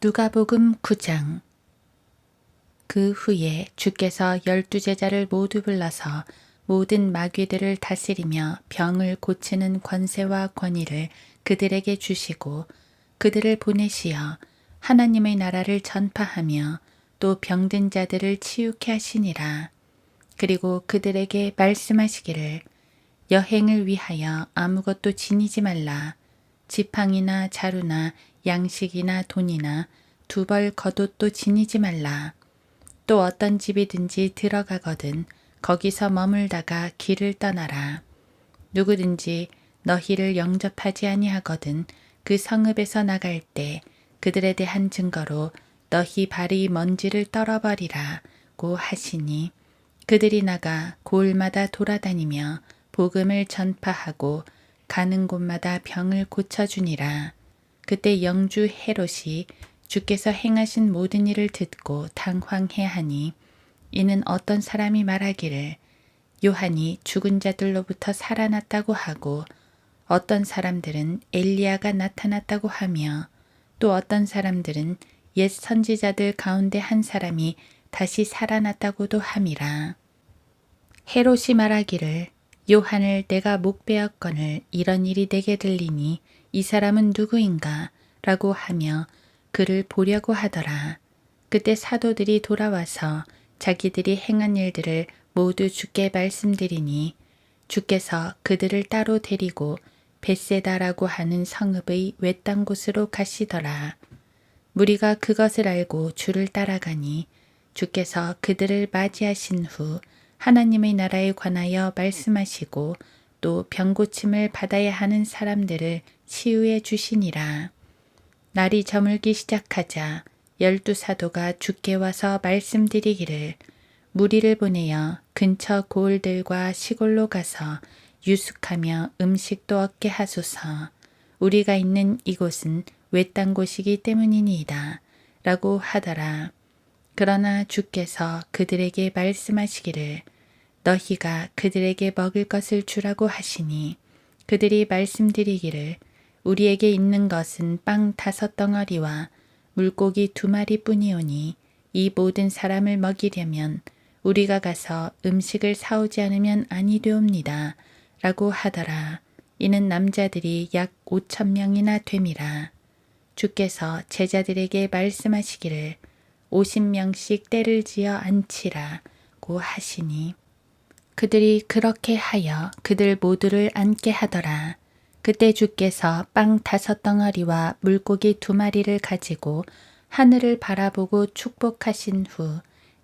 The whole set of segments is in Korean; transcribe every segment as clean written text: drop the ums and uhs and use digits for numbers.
누가복음 9장. 그 후에 주께서 12제자를 모두 불러서 모든 마귀들을 다스리며 병을 고치는 권세와 권위를 그들에게 주시고 그들을 보내시어 하나님의 나라를 전파하며 또 병든 자들을 치유케 하시니라. 그리고 그들에게 말씀하시기를 여행을 위하여 아무것도 지니지 말라. 지팡이나 자루나 양식이나 돈이나 두 벌 겉옷도 지니지 말라. 또 어떤 집이든지 들어가거든 거기서 머물다가 길을 떠나라. 누구든지 너희를 영접하지 아니하거든 그 성읍에서 나갈 때 그들에 대한 증거로 너희 발이 먼지를 떨어버리라고 하시니 그들이 나가 고을마다 돌아다니며 복음을 전파하고 가는 곳마다 병을 고쳐주니라. 그때 영주 헤롯이 주께서 행하신 모든 일을 듣고 당황해하니 이는 어떤 사람이 말하기를 요한이 죽은 자들로부터 살아났다고 하고 어떤 사람들은 엘리야가 나타났다고 하며 또 어떤 사람들은 옛 선지자들 가운데 한 사람이 다시 살아났다고도 함이라. 헤롯이 말하기를 요한을 내가 목베었거늘 이런 일이 내게 들리니 이 사람은 누구인가? 라고 하며 그를 보려고 하더라. 그때 사도들이 돌아와서 자기들이 행한 일들을 모두 주께 말씀드리니 주께서 그들을 따로 데리고 벳세다라고 하는 성읍의 외딴 곳으로 가시더라. 무리가 그것을 알고 주를 따라가니 주께서 그들을 맞이하신 후 하나님의 나라에 관하여 말씀하시고 또 병고침을 받아야 하는 사람들을 치유해 주시니라. 날이 저물기 시작하자 12사도가 주께 와서 말씀드리기를 무리를 보내어 근처 고을들과 시골로 가서 유숙하며 음식도 얻게 하소서. 우리가 있는 이곳은 외딴 곳이기 때문이니이다. 라고 하더라. 그러나 주께서 그들에게 말씀하시기를 너희가 그들에게 먹을 것을 주라고 하시니 그들이 말씀드리기를 우리에게 있는 것은 빵 5덩어리와 물고기 2마리뿐이오니 이 모든 사람을 먹이려면 우리가 가서 음식을 사오지 않으면 아니 되옵니다. 라고 하더라. 이는 남자들이 약 5,000명이나 됨이라. 주께서 제자들에게 말씀하시기를 50명씩 떼를 지어 앉히라고 하시니 그들이 그렇게 하여 그들 모두를 앉게 하더라. 그때 주께서 빵 5덩어리와 물고기 2마리를 가지고 하늘을 바라보고 축복하신 후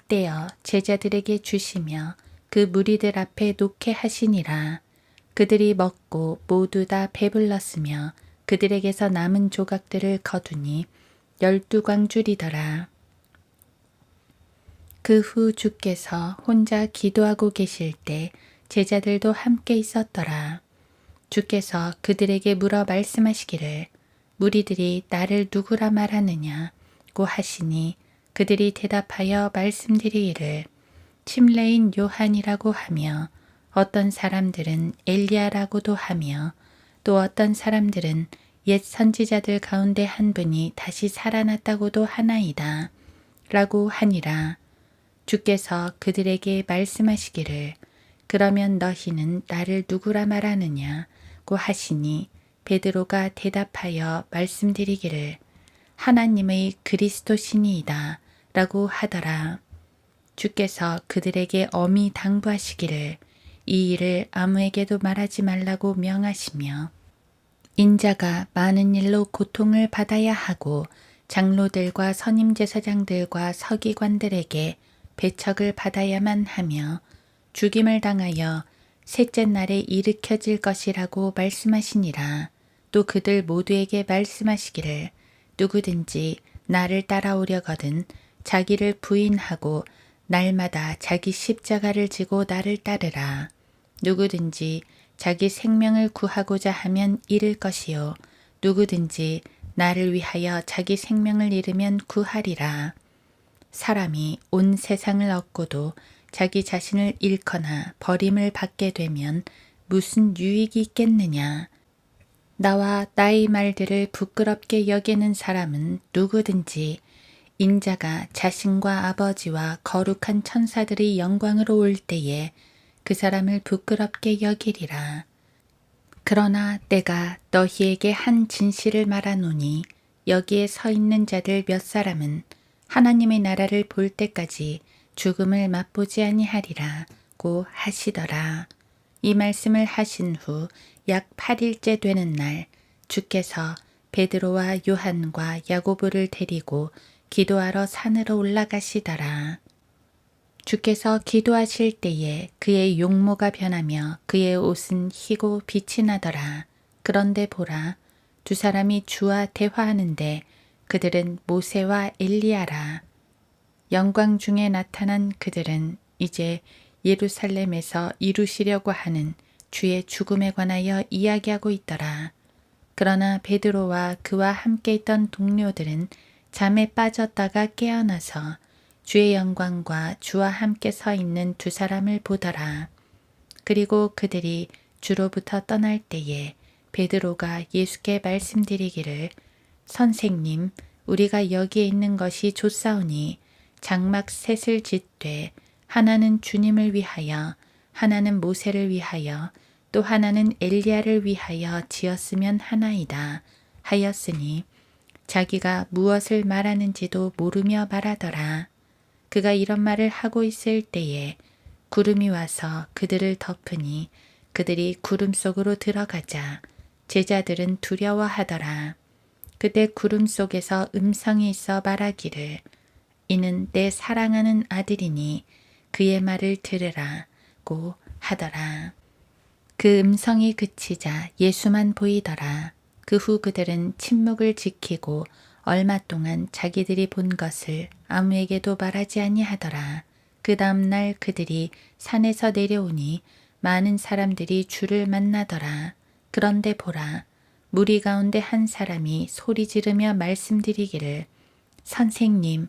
떼어 제자들에게 주시며 그 무리들 앞에 놓게 하시니라. 그들이 먹고 모두 다 배불렀으며 그들에게서 남은 조각들을 거두니 12광줄이더라. 그 후 주께서 혼자 기도하고 계실 때 제자들도 함께 있었더라. 주께서 그들에게 물어 말씀하시기를 무리들이 나를 누구라 말하느냐고 하시니 그들이 대답하여 말씀드리기를 침례인 요한이라고 하며 어떤 사람들은 엘리야라고도 하며 또 어떤 사람들은 옛 선지자들 가운데 한 분이 다시 살아났다고도 하나이다. 라고 하니라. 주께서 그들에게 말씀하시기를 그러면 너희는 나를 누구라 말하느냐고 하시니 베드로가 대답하여 말씀드리기를 하나님의 그리스도시니이다 라고 하더라. 주께서 그들에게 엄히 당부하시기를 이 일을 아무에게도 말하지 말라고 명하시며 인자가 많은 일로 고통을 받아야 하고 장로들과 선임제사장들과 서기관들에게 배척을 받아야만 하며 죽임을 당하여 셋째 날에 일으켜질 것이라고 말씀하시니라. 또 그들 모두에게 말씀하시기를 누구든지 나를 따라오려거든 자기를 부인하고 날마다 자기 십자가를 지고 나를 따르라. 누구든지 자기 생명을 구하고자 하면 잃을 것이요 누구든지 나를 위하여 자기 생명을 잃으면 구하리라. 사람이 온 세상을 얻고도 자기 자신을 잃거나 버림을 받게 되면 무슨 유익이 있겠느냐. 나와 나의 말들을 부끄럽게 여기는 사람은 누구든지 인자가 자신과 아버지와 거룩한 천사들의 영광으로 올 때에 그 사람을 부끄럽게 여기리라. 그러나 내가 너희에게 한 진실을 말하노니 여기에 서 있는 자들 몇 사람은 하나님의 나라를 볼 때까지 죽음을 맛보지 아니하리라고 하시더라. 이 말씀을 하신 후 약 8일째 되는 날 주께서 베드로와 요한과 야고보를 데리고 기도하러 산으로 올라가시더라. 주께서 기도하실 때에 그의 용모가 변하며 그의 옷은 희고 빛이 나더라. 그런데 보라, 두 사람이 주와 대화하는데 그들은 모세와 엘리야라. 영광 중에 나타난 그들은 이제 예루살렘에서 이루시려고 하는 주의 죽음에 관하여 이야기하고 있더라. 그러나 베드로와 그와 함께 있던 동료들은 잠에 빠졌다가 깨어나서 주의 영광과 주와 함께 서 있는 두 사람을 보더라. 그리고 그들이 주로부터 떠날 때에 베드로가 예수께 말씀드리기를 선생님, 우리가 여기에 있는 것이 좋사오니 장막 셋을 짓되 하나는 주님을 위하여 하나는 모세를 위하여 또 하나는 엘리야를 위하여 지었으면 하나이다 하였으니 자기가 무엇을 말하는지도 모르며 말하더라. 그가 이런 말을 하고 있을 때에 구름이 와서 그들을 덮으니 그들이 구름 속으로 들어가자 제자들은 두려워하더라. 그때 구름 속에서 음성이 있어 말하기를 이는 내 사랑하는 아들이니 그의 말을 들으라고 하더라. 그 음성이 그치자 예수만 보이더라. 그 후 그들은 침묵을 지키고 얼마 동안 자기들이 본 것을 아무에게도 말하지 아니하더라. 그 다음 날 그들이 산에서 내려오니 많은 사람들이 주를 만나더라. 그런데 보라, 무리 가운데 한 사람이 소리 지르며 말씀드리기를 선생님,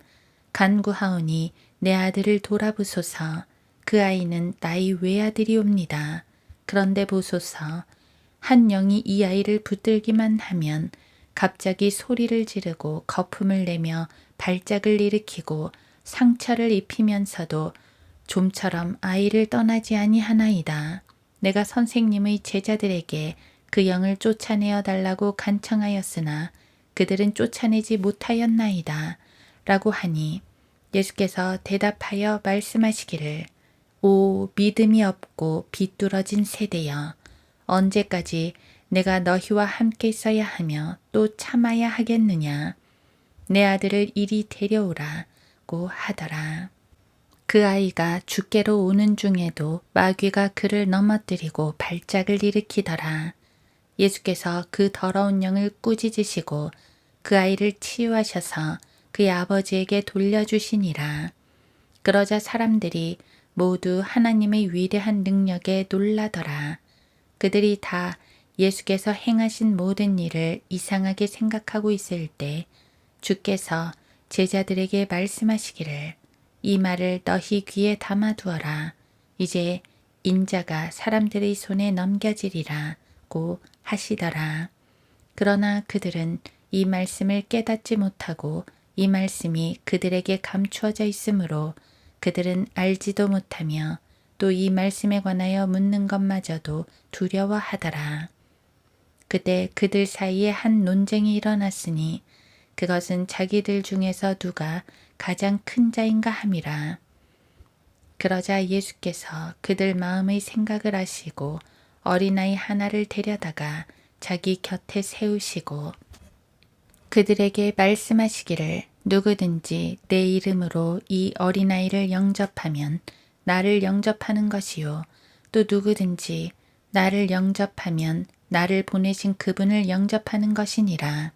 간구하오니 내 아들을 돌아보소서. 그 아이는 나의 외아들이옵니다. 그런데 보소서, 한 영이 이 아이를 붙들기만 하면 갑자기 소리를 지르고 거품을 내며 발작을 일으키고 상처를 입히면서도 좀처럼 아이를 떠나지 아니하나이다. 내가 선생님의 제자들에게 그 영을 쫓아내어 달라고 간청하였으나 그들은 쫓아내지 못하였나이다. 라고 하니 예수께서 대답하여 말씀하시기를 오 믿음이 없고 비뚤어진 세대여 언제까지 내가 너희와 함께 있어야 하며 또 참아야 하겠느냐 내 아들을 이리 데려오라고 하더라. 그 아이가 주께로 오는 중에도 마귀가 그를 넘어뜨리고 발작을 일으키더라. 예수께서 그 더러운 영을 꾸짖으시고 그 아이를 치유하셔서 그의 아버지에게 돌려주시니라. 그러자 사람들이 모두 하나님의 위대한 능력에 놀라더라. 그들이 다 예수께서 행하신 모든 일을 이상하게 생각하고 있을 때 주께서 제자들에게 말씀하시기를 이 말을 너희 귀에 담아두어라. 이제 인자가 사람들의 손에 넘겨지리라고 하시더라. 그러나 그들은 이 말씀을 깨닫지 못하고 이 말씀이 그들에게 감추어져 있으므로 그들은 알지도 못하며 또 이 말씀에 관하여 묻는 것마저도 두려워하더라. 그때 그들 사이에 한 논쟁이 일어났으니 그것은 자기들 중에서 누가 가장 큰 자인가 함이라. 그러자 예수께서 그들 마음의 생각을 아시고 어린아이 하나를 데려다가 자기 곁에 세우시고 그들에게 말씀하시기를 누구든지 내 이름으로 이 어린아이를 영접하면 나를 영접하는 것이요 또 누구든지 나를 영접하면 나를 보내신 그분을 영접하는 것이니라.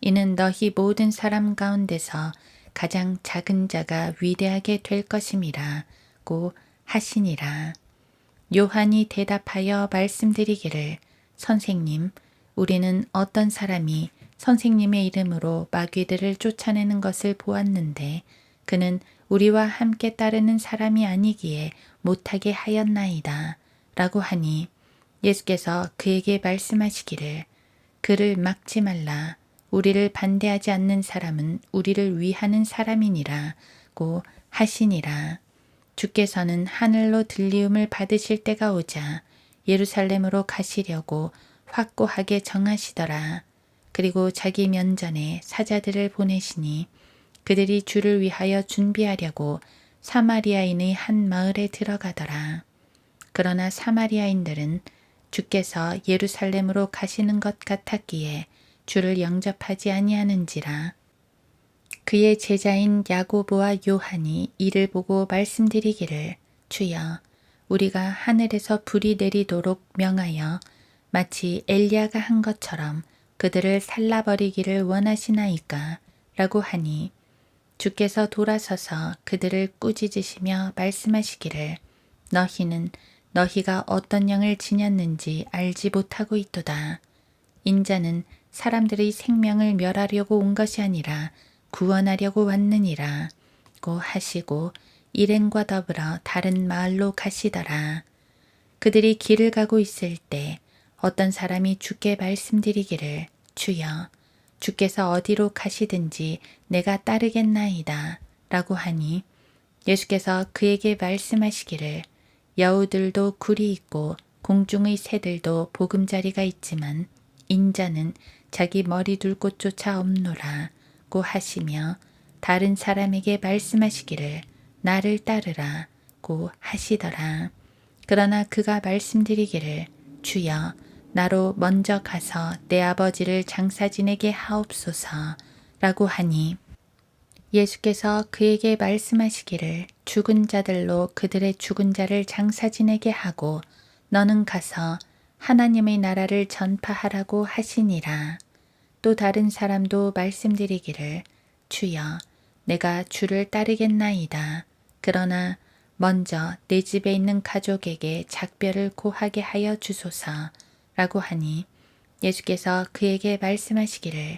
이는 너희 모든 사람 가운데서 가장 작은 자가 위대하게 될 것임이라고 하시니라. 요한이 대답하여 말씀드리기를 선생님, 우리는 어떤 사람이 선생님의 이름으로 마귀들을 쫓아내는 것을 보았는데 그는 우리와 함께 따르는 사람이 아니기에 못하게 하였나이다. 라고 하니 예수께서 그에게 말씀하시기를 그를 막지 말라. 우리를 반대하지 않는 사람은 우리를 위하는 사람이니라고 하시니라. 주께서는 하늘로 들리움을 받으실 때가 오자 예루살렘으로 가시려고 확고하게 정하시더라. 그리고 자기 면전에 사자들을 보내시니 그들이 주를 위하여 준비하려고 사마리아인의 한 마을에 들어가더라. 그러나 사마리아인들은 주께서 예루살렘으로 가시는 것 같았기에 주를 영접하지 아니하는지라. 그의 제자인 야고보와 요한이 이를 보고 말씀드리기를 주여 우리가 하늘에서 불이 내리도록 명하여 마치 엘리야가 한 것처럼 그들을 살라버리기를 원하시나이까 라고 하니 주께서 돌아서서 그들을 꾸짖으시며 말씀하시기를 너희는 너희가 어떤 영을 지녔는지 알지 못하고 있도다. 인자는 사람들의 생명을 멸하려고 온 것이 아니라 구원하려고 왔느니라 고 하시고 일행과 더불어 다른 마을로 가시더라. 그들이 길을 가고 있을 때 어떤 사람이 주께 말씀드리기를 주여 주께서 어디로 가시든지 내가 따르겠나이다 라고 하니 예수께서 그에게 말씀하시기를 여우들도 굴이 있고 공중의 새들도 보금자리가 있지만 인자는 자기 머리 둘 곳조차 없노라 고 하시며 다른 사람에게 말씀하시기를 나를 따르라 고 하시더라. 그러나 그가 말씀드리기를 주여 나로 먼저 가서 내 아버지를 장사 지내게 하옵소서 라고 하니 예수께서 그에게 말씀하시기를 죽은 자들로 그들의 죽은 자를 장사 지내게 하고 너는 가서 하나님의 나라를 전파하라고 하시니라. 또 다른 사람도 말씀드리기를 주여 내가 주를 따르겠나이다. 그러나 먼저 내 집에 있는 가족에게 작별을 고하게 하여 주소서 라고 하니 예수께서 그에게 말씀하시기를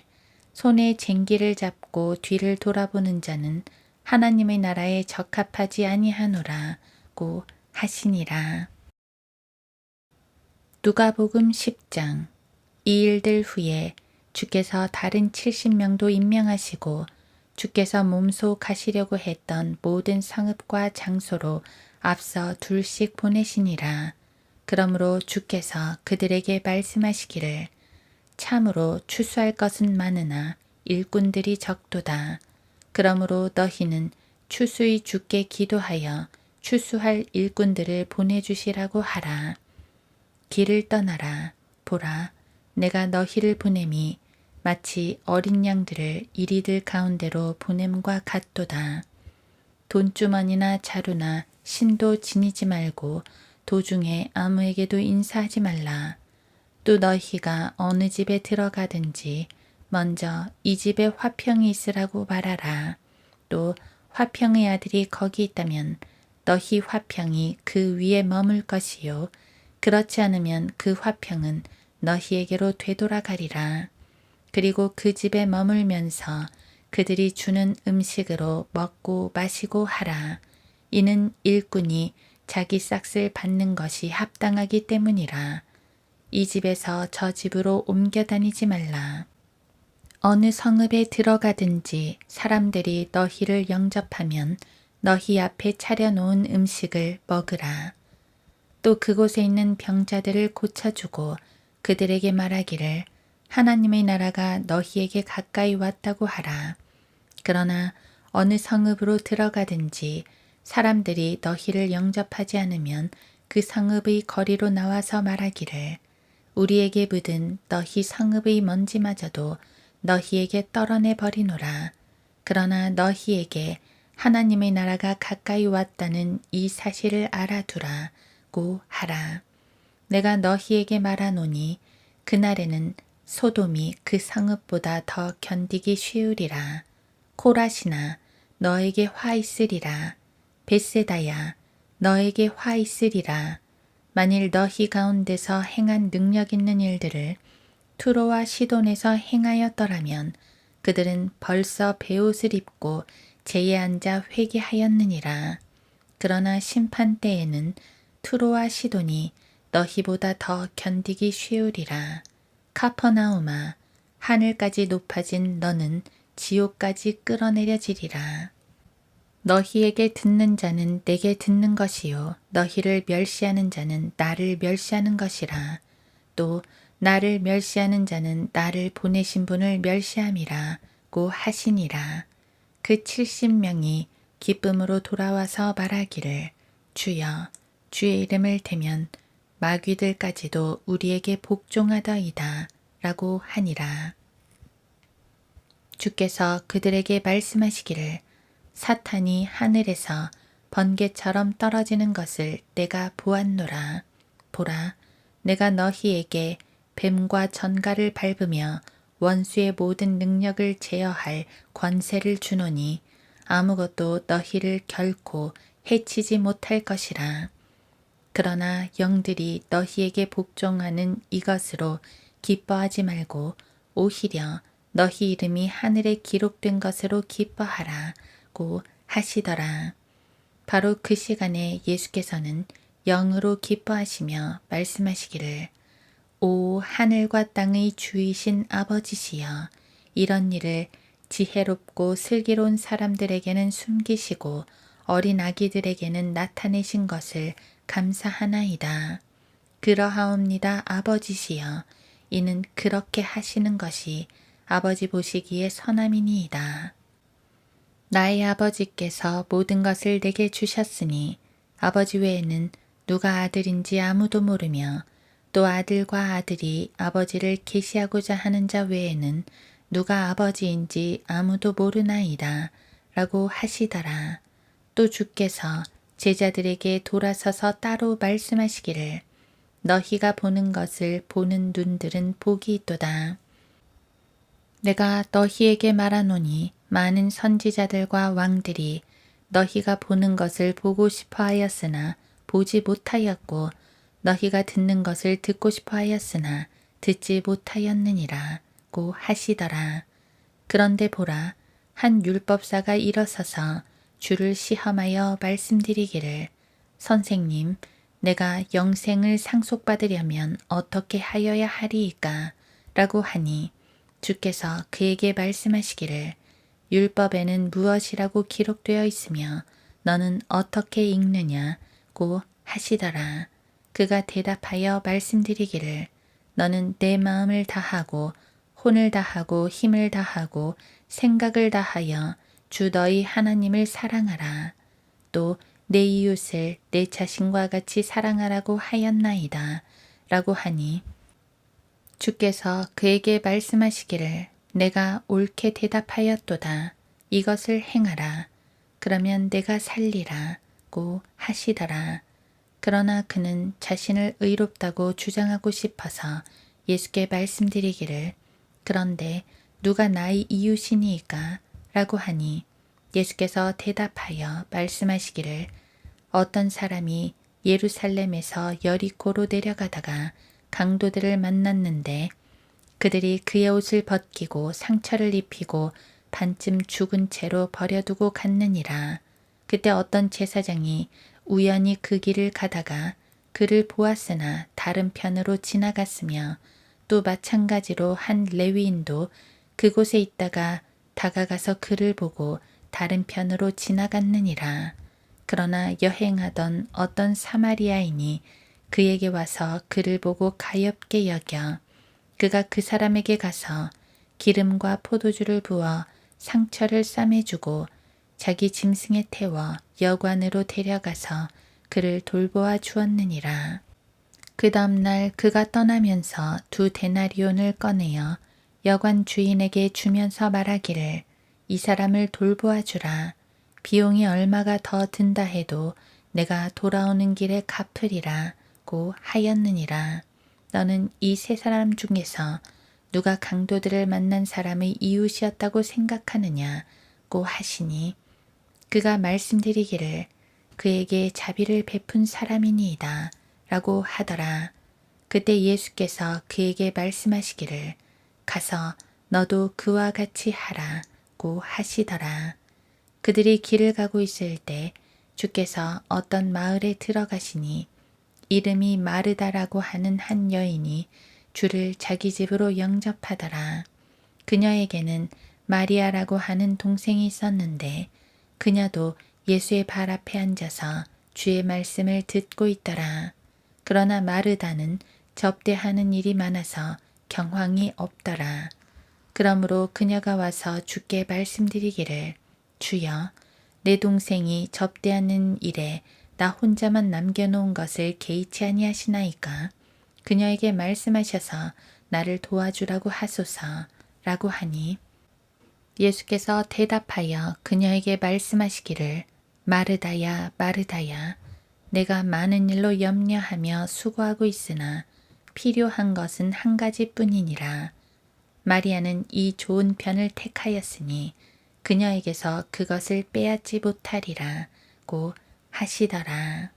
손에 쟁기를 잡고 뒤를 돌아보는 자는 하나님의 나라에 적합하지 아니하노라고 하시니라. 누가복음 10장. 이 일들 후에 주께서 다른 70명도 임명하시고 주께서 몸소 가시려고 했던 모든 성읍과 장소로 앞서 둘씩 보내시니라. 그러므로 주께서 그들에게 말씀하시기를 참으로 추수할 것은 많으나 일꾼들이 적도다. 그러므로 너희는 추수의 주께 기도하여 추수할 일꾼들을 보내주시라고 하라. 길을 떠나라. 보라, 내가 너희를 보냄이 마치 어린 양들을 이리들 가운데로 보냄과 같도다. 돈주머니나 자루나 신도 지니지 말고 도중에 아무에게도 인사하지 말라. 또 너희가 어느 집에 들어가든지 먼저 이 집에 화평이 있으라고 말하라. 또 화평의 아들이 거기 있다면 너희 화평이 그 위에 머물 것이요. 그렇지 않으면 그 화평은 너희에게로 되돌아가리라. 그리고 그 집에 머물면서 그들이 주는 음식으로 먹고 마시고 하라. 이는 일꾼이 자기 싹을 받는 것이 합당하기 때문이라. 이 집에서 저 집으로 옮겨 다니지 말라. 어느 성읍에 들어가든지 사람들이 너희를 영접하면 너희 앞에 차려놓은 음식을 먹으라. 또 그곳에 있는 병자들을 고쳐주고 그들에게 말하기를 하나님의 나라가 너희에게 가까이 왔다고 하라. 그러나 어느 성읍으로 들어가든지 사람들이 너희를 영접하지 않으면 그 성읍의 거리로 나와서 말하기를 우리에게 묻은 너희 성읍의 먼지마저도 너희에게 떨어내 버리노라. 그러나 너희에게 하나님의 나라가 가까이 왔다는 이 사실을 알아두라고 하라. 내가 너희에게 말하노니 그날에는 소돔이 그 성읍보다 더 견디기 쉬우리라. 코라시나 너에게 화 있으리라. 벳세다야 너에게 화 있으리라. 만일 너희 가운데서 행한 능력 있는 일들을 투로와 시돈에서 행하였더라면 그들은 벌써 베옷을 입고 제에 앉아 회개하였느니라. 그러나 심판 때에는 투로와 시돈이 너희보다 더 견디기 쉬우리라. 카퍼나움아, 하늘까지 높아진 너는 지옥까지 끌어내려지리라. 너희에게 듣는 자는 내게 듣는 것이요 너희를 멸시하는 자는 나를 멸시하는 것이라. 또 나를 멸시하는 자는 나를 보내신 분을 멸시함이라고 하시니라. 그 70명이 기쁨으로 돌아와서 말하기를 주여 주의 이름을 대면 마귀들까지도 우리에게 복종하더이다 라고 하니라. 주께서 그들에게 말씀하시기를 사탄이 하늘에서 번개처럼 떨어지는 것을 내가 보았노라. 보라, 내가 너희에게 뱀과 전갈을 밟으며 원수의 모든 능력을 제어할 권세를 주노니 아무것도 너희를 결코 해치지 못할 것이라. 그러나 영들이 너희에게 복종하는 이것으로 기뻐하지 말고 오히려 너희 이름이 하늘에 기록된 것으로 기뻐하라고 하시더라. 바로 그 시간에 예수께서는 영으로 기뻐하시며 말씀하시기를 오 하늘과 땅의 주이신 아버지시여 이런 일을 지혜롭고 슬기로운 사람들에게는 숨기시고 어린 아기들에게는 나타내신 것을 감사하나이다. 그러하옵니다 아버지시여 이는 그렇게 하시는 것이 아버지 보시기에 선함이니이다. 나의 아버지께서 모든 것을 내게 주셨으니 아버지 외에는 누가 아들인지 아무도 모르며 또 아들과 아들이 아버지를 계시하고자 하는 자 외에는 누가 아버지인지 아무도 모르나이다 라고 하시더라. 또 주께서 제자들에게 돌아서서 따로 말씀하시기를 너희가 보는 것을 보는 눈들은 복이 있도다. 내가 너희에게 말하노니 많은 선지자들과 왕들이 너희가 보는 것을 보고 싶어 하였으나 보지 못하였고 너희가 듣는 것을 듣고 싶어 하였으나 듣지 못하였느니라고 하시더라. 그런데 보라 한 율법사가 일어서서 주를 시험하여 말씀드리기를 선생님 내가 영생을 상속받으려면 어떻게 하여야 하리이까 라고 하니 주께서 그에게 말씀하시기를 율법에는 무엇이라고 기록되어 있으며 너는 어떻게 읽느냐고 하시더라. 그가 대답하여 말씀드리기를 너는 내 마음을 다하고 혼을 다하고 힘을 다하고 생각을 다하여 주 너희 하나님을 사랑하라. 또 내 이웃을 내 자신과 같이 사랑하라고 하였나이다. 라고 하니 주께서 그에게 말씀하시기를 내가 옳게 대답하였도다. 이것을 행하라. 그러면 내가 살리라고 하시더라. 그러나 그는 자신을 의롭다고 주장하고 싶어서 예수께 말씀드리기를 그런데 누가 나의 이웃이니이까? 라고 하니 예수께서 대답하여 말씀하시기를 어떤 사람이 예루살렘에서 여리고로 내려가다가 강도들을 만났는데 그들이 그의 옷을 벗기고 상처를 입히고 반쯤 죽은 채로 버려두고 갔느니라. 그때 어떤 제사장이 우연히 그 길을 가다가 그를 보았으나 다른 편으로 지나갔으며 또 마찬가지로 한 레위인도 그곳에 있다가 다가가서 그를 보고 다른 편으로 지나갔느니라. 그러나 여행하던 어떤 사마리아인이 그에게 와서 그를 보고 가엾게 여겨 그가 그 사람에게 가서 기름과 포도주를 부어 상처를 싸매주고 자기 짐승에 태워 여관으로 데려가서 그를 돌보아 주었느니라. 그 다음날 그가 떠나면서 2데나리온을 꺼내어 여관 주인에게 주면서 말하기를 이 사람을 돌보아 주라. 비용이 얼마가 더 든다 해도 내가 돌아오는 길에 갚으리라고 하였느니라. 너는 이 세 사람 중에서 누가 강도들을 만난 사람의 이웃이었다고 생각하느냐고 하시니 그가 말씀드리기를 그에게 자비를 베푼 사람이니이다 라고 하더라. 그때 예수께서 그에게 말씀하시기를 가서 너도 그와 같이 하라고 하시더라. 그들이 길을 가고 있을 때 주께서 어떤 마을에 들어가시니 이름이 마르다라고 하는 한 여인이 주를 자기 집으로 영접하더라. 그녀에게는 마리아라고 하는 동생이 있었는데 그녀도 예수의 발 앞에 앉아서 주의 말씀을 듣고 있더라. 그러나 마르다는 접대하는 일이 많아서 경황이 없더라. 그러므로 그녀가 와서 주께 말씀드리기를 주여 내 동생이 접대하는 일에 나 혼자만 남겨놓은 것을 개의치 아니하시나이까 그녀에게 말씀하셔서 나를 도와주라고 하소서 라고 하니 예수께서 대답하여 그녀에게 말씀하시기를 마르다야 마르다야 내가 많은 일로 염려하며 수고하고 있으나 필요한 것은 한 가지뿐이니라. 마리아는 이 좋은 편을 택하였으니 그녀에게서 그것을 빼앗지 못하리라고 하시더라.